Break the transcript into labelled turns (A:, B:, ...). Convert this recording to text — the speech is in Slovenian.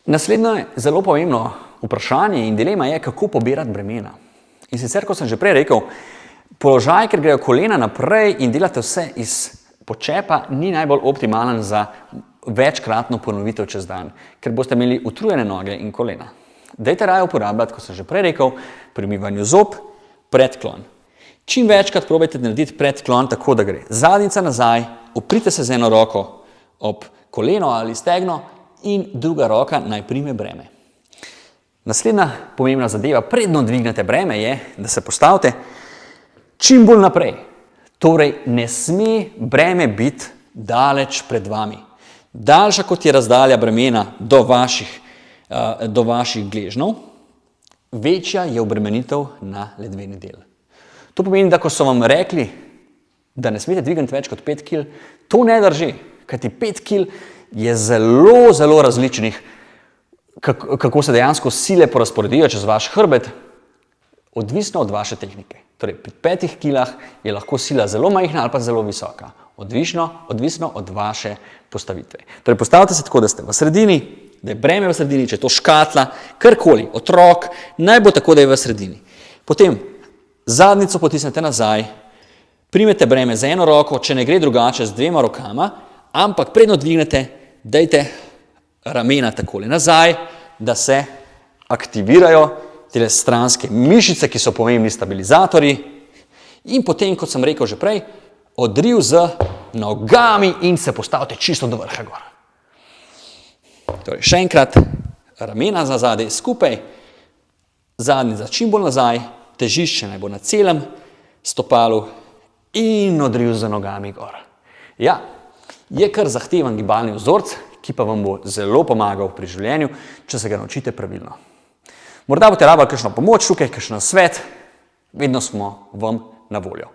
A: Naslednje zelo pomembno vprašanje in dilema je, kako pobirati bremena. In sicer, kot sem že prej rekel, položaj, ker grejo kolena naprej in delate vse iz počepa, ni najbolj optimalen za večkratno ponovitev čez dan, ker boste imeli utrujene noge in kolena. Dajte raje uporabljati, kot sem že prej rekel, pri umivanju zob, predklon. Čim večkrat probajte narediti predklon tako, da gre zadnjica nazaj, oprite se z eno roko ob koleno ali stegno in druga roka naj prime breme. Naslednja pomembna zadeva, predno dvignete breme, je, da se postavite čim bolj naprej. Torej, ne sme breme biti daleč pred vami. Daljša kot je razdalja bremena do vaših gležnjev, večja je obremenitev na ledveni del. To pomeni, da ko so vam rekli, da ne smete dvigniti več kot 5 kg, to ne drži, kajti 5 kg je zelo, zelo različnih, kako se dejansko sile porazporedijo čez vaš hrbet, odvisno od vaše tehnike. Torej, pri 5 kg je lahko sila zelo majhna ali pa zelo visoka, odvisno od vaše postavitve. Torej, postavite se tako, da ste v sredini, da je breme v sredini, če je to škatla, karkoli, otrok, naj bo tako, da je v sredini. Potem zadnjico potisnete nazaj, primete breme z eno roko, če ne gre drugače z dvema rokama, ampak predno dvignete, dajte ramena takole nazaj, da se aktivirajo te stranske mišice, ki so pomembni stabilizatorji, in potem, kot sem rekel že prej, odriv z nogami in se postavite čisto do vrha gor. Torej, še enkrat, ramena za zadaj skupaj, zadnjica čim bolj nazaj, težišče naj bo na celem stopalu in odriv z nogami gor. Ja, je kar zahteven gibalni vzorec, ki pa vam bo zelo pomagal pri življenju, če se ga naučite pravilno. Morda boste rabili kakšno pomoč tukaj, kakšen svet, vedno smo vam na voljo.